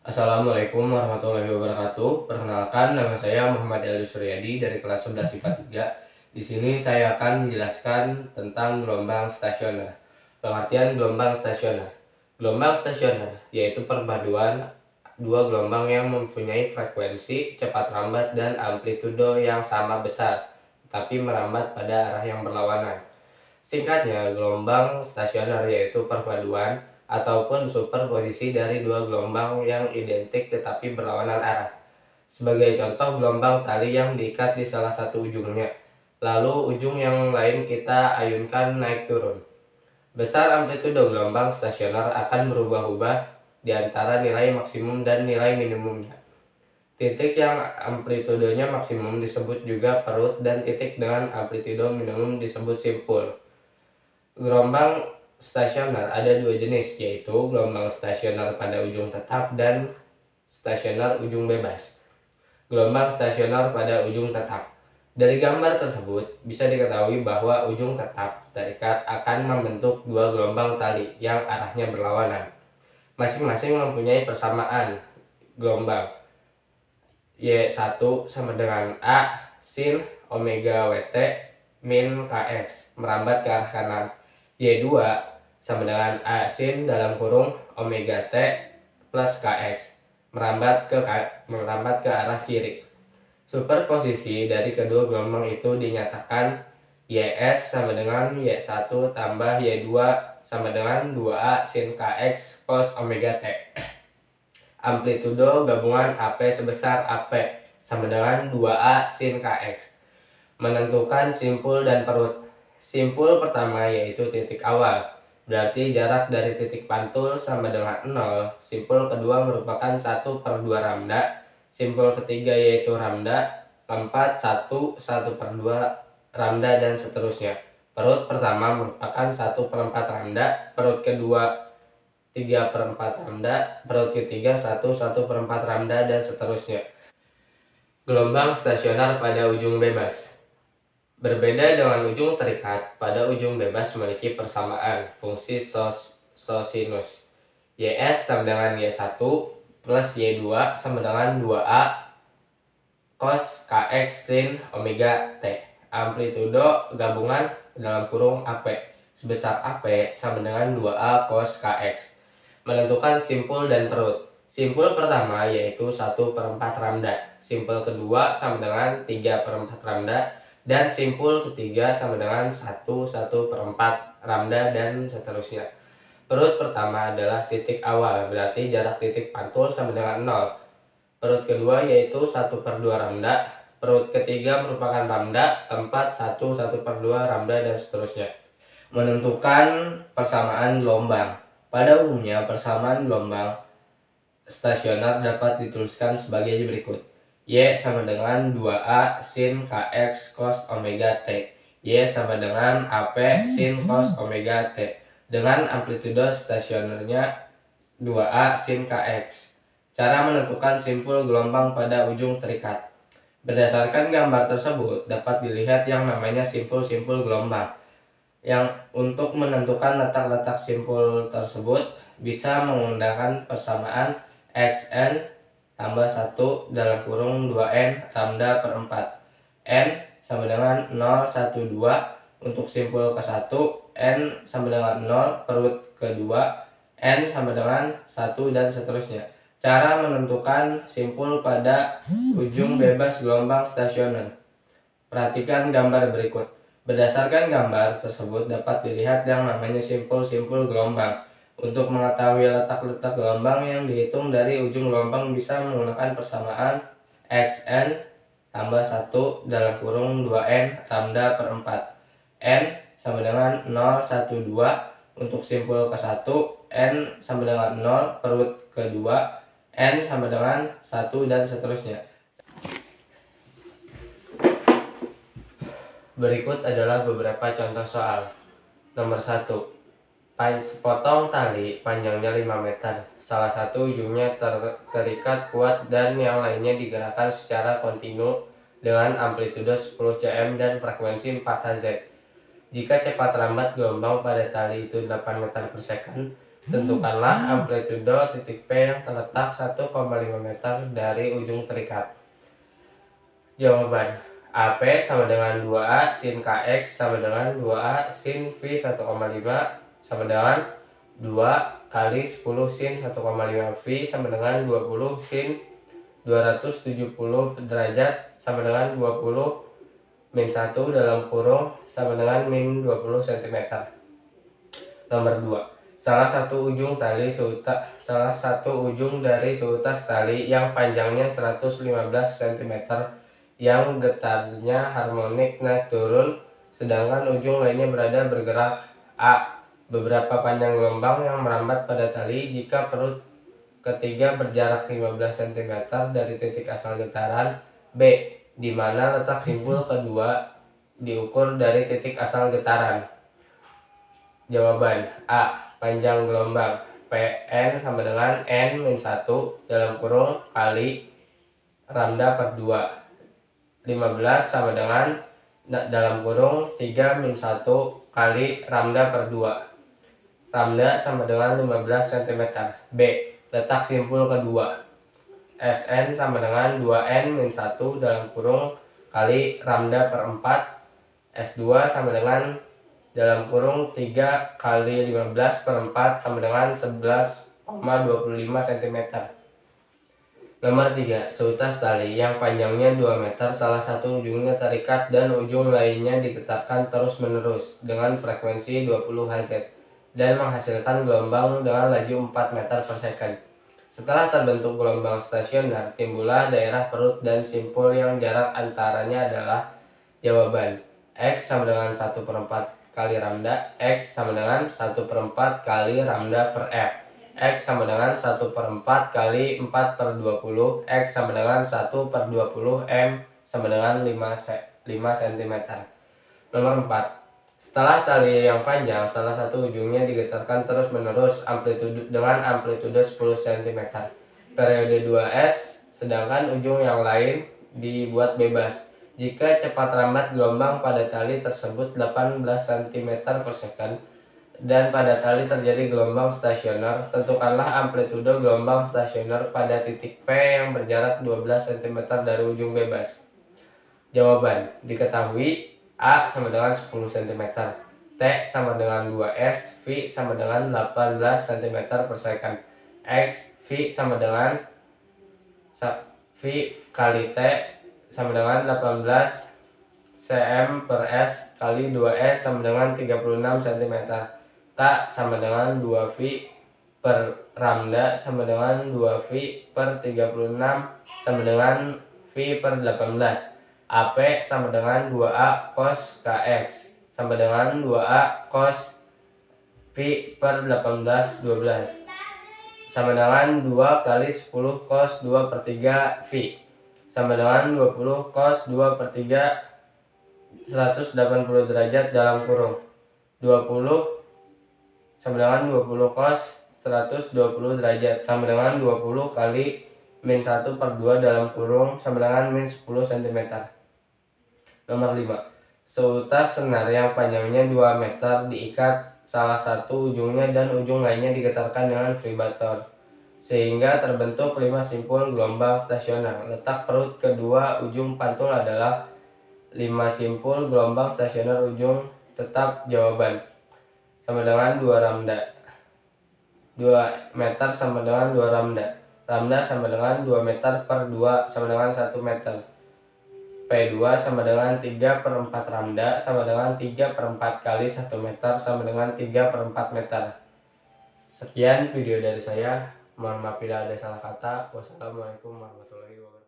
Assalamualaikum warahmatullahi wabarakatuh. Perkenalkan, nama saya Muhammad Eldi Suryadi dari kelas 11 IPA 3. Di sini saya akan menjelaskan tentang gelombang stasioner. Pengertian gelombang stasioner. Gelombang stasioner yaitu perpaduan dua gelombang yang mempunyai frekuensi, cepat rambat, dan amplitudo yang sama besar, tetapi merambat pada arah yang berlawanan. Singkatnya, gelombang stasioner yaitu perpaduan ataupun superposisi dari dua gelombang yang identik tetapi berlawanan arah. Sebagai contoh, gelombang tali yang diikat di salah satu ujungnya, lalu ujung yang lain kita ayunkan naik turun. Besar amplitudo gelombang stasioner akan berubah-ubah di antara nilai maksimum dan nilai minimumnya. Titik yang amplitudonya maksimum disebut juga perut, dan titik dengan amplitudo minimum disebut simpul. Gelombang stasioner ada dua jenis, yaitu gelombang stasioner pada ujung tetap dan stasioner ujung bebas. Gelombang stasioner pada ujung tetap. Dari gambar tersebut bisa diketahui bahwa ujung tetap terikat akan membentuk dua gelombang tali yang arahnya berlawanan. Masing-masing mempunyai persamaan gelombang. Y1 sama dengan A sin omega Wt min Kx merambat ke arah kanan. Y2 sama dengan A sin dalam kurung omega T plus Kx merambat ke arah kiri. Superposisi dari kedua gelombang itu dinyatakan Ys sama dengan Y1 tambah Y2 sama dengan 2A sin Kx cos omega T. Amplitudo gabungan AP sebesar AP sama dengan 2A sin Kx. Menentukan simpul dan perut. Simpul pertama yaitu titik awal, berarti jarak dari titik pantul sama dengan 0. Simpul kedua merupakan 1/2 lambda. Simpul ketiga yaitu lambda. Keempat 1/2 lambda, dan seterusnya. Perut pertama merupakan 1/4 lambda. Perut kedua 3/4 lambda, perut ketiga 1/4 lambda, dan seterusnya. Gelombang stasioner pada ujung bebas. Berbeda dengan ujung terikat, pada ujung bebas memiliki persamaan fungsi sosinus. Ys sama dengan Y1 plus Y2 sama dengan 2A cos Kx sin omega T. Amplitudo gabungan dalam kurung AP sebesar AP sama dengan 2A cos Kx. Menentukan simpul dan perut. Simpul pertama yaitu 1/4 lambda. Simpul kedua sama dengan 3/4 lambda. Dan simpul ketiga sama dengan 1/4 lambda, dan seterusnya. Perut pertama adalah titik awal, berarti jarak titik pantul sama dengan 0. Perut kedua yaitu 1/2 lambda. Perut ketiga merupakan lambda. Keempat 1/2 lambda, dan seterusnya. Menentukan persamaan gelombang. Pada umumnya, persamaan gelombang stasioner dapat dituliskan sebagai berikut. Y sama dengan 2A sin Kx cos omega T. Y sama dengan AP sin cos omega T. Dengan amplitudo stasionernya 2A sin Kx. Cara menentukan simpul gelombang pada ujung terikat. Berdasarkan gambar tersebut, dapat dilihat yang namanya simpul-simpul gelombang. Yang untuk menentukan letak-letak simpul tersebut bisa menggunakan persamaan Xn tambah 1 dalam kurung 2n lambda per 4. N sama dengan 0, 1, 2 untuk simpul ke-1, N sama dengan 0 perut kedua, N sama dengan 1, dan seterusnya. Cara menentukan simpul pada ujung bebas gelombang stasioner. Perhatikan gambar berikut. Berdasarkan gambar tersebut dapat dilihat yang namanya simpul-simpul gelombang. Untuk mengetahui letak-letak gelombang yang dihitung dari ujung gelombang bisa menggunakan persamaan Xn tambah 1 dalam kurung 2n lambda per 4. N sama dengan 0, 1, 2 untuk simpul ke-1, N sama dengan 0 perut kedua, N sama dengan 1, dan seterusnya. Berikut adalah beberapa contoh soal. Nomor 1. Sepotong tali panjangnya 5 meter. Salah satu ujungnya terikat kuat dan yang lainnya digerakkan secara kontinu dengan amplitudo 10 cm dan frekuensi 4 Hz. Jika cepat rambat gelombang pada tali itu 8 meter per second, Tentukanlah amplitudo titik P yang terletak 1,5 meter dari ujung terikat. Jawaban: AP sama dengan 2A sin KX sama dengan 2A sin V 1,5 sama dengan 2 kali 10 sin 1,5 V sama dengan 20 sin 270 derajat sama dengan 20 min 1 dalam kurung sama dengan min 20 cm. Nomor 2. Salah satu ujung dari seutas tali yang panjangnya 115 cm yang getarnya harmonik naik turun, sedangkan ujung lainnya bergerak. A. Beberapa panjang gelombang yang merambat pada tali jika perut ketiga berjarak 15 cm dari titik asal getaran. B. Di mana letak simpul kedua diukur dari titik asal getaran. Jawaban: A. Panjang gelombang Pn sama dengan N-1 dalam kurung kali lambda per 2. 15 sama dengan dalam kurung 3-1 kali lambda per 2. Lambda sama dengan 15 cm. B. Letak simpul kedua. Sn sama dengan 2n-1 dalam kurung kali lambda per 4. S2 sama dengan dalam kurung 3 kali 15 per 4 sama dengan 11,25 cm. Nomor 3. Seutas tali yang panjangnya 2 meter, salah satu ujungnya terikat dan ujung lainnya digetarkan terus-menerus dengan frekuensi 20 Hz dan menghasilkan gelombang dengan laju 4 meter per second. Setelah terbentuk gelombang stasioner, timbullah daerah perut dan simpul yang jarak antaranya adalah. Jawaban: X sama dengan 1/4 kali lambda, X sama dengan 1/4 kali lambda per F, X sama dengan 1/4 kali 4/20, X sama dengan 1/20 M sama dengan 5 cm. Nomor 4. Setelah tali yang panjang, salah satu ujungnya digetarkan terus-menerus dengan amplitudo 10 cm. Periode 2S, sedangkan ujung yang lain dibuat bebas. Jika cepat rambat gelombang pada tali tersebut 18 cm per second dan pada tali terjadi gelombang stasioner, tentukanlah amplitudo gelombang stasioner pada titik P yang berjarak 12 cm dari ujung bebas. Jawaban: diketahui A sama dengan 10 cm, T sama dengan 2S, V sama dengan 18 cm per second, X, V sama dengan V kali T sama dengan 18 cm per S kali 2S sama dengan 36 cm. K sama dengan 2V per lambda sama dengan 2V per 36 sama dengan V per 18. AP sama dengan 2A cos KX sama dengan 2A cos V per 18 12 sama dengan 2 kali 10 cos 2 per 3 V sama dengan 20 cos 2 per 3 180 derajat dalam kurung 20 sama dengan 20 cos 120 derajat sama dengan 20 kali min 1 per 2 dalam kurung sama dengan min 10 cm. Nomor 5. Seutas senar yang panjangnya 2 meter diikat salah satu ujungnya dan ujung lainnya digetarkan dengan vibrator sehingga terbentuk 5 simpul gelombang stasioner. Letak perut kedua ujung pantul adalah 5 simpul gelombang stasioner ujung tetap. Jawaban: sama dengan 2 lambda. 2 meter sama dengan 2 lambda. Lambda sama dengan 2 meter per 2 sama dengan 1 meter. P2 sama dengan 3/4 lambda sama dengan 3/4 kali 1 meter sama dengan 3/4 meter. Sekian video dari saya. Mohon maaf bila ada salah kata. Wassalamualaikum warahmatullahi wabarakatuh.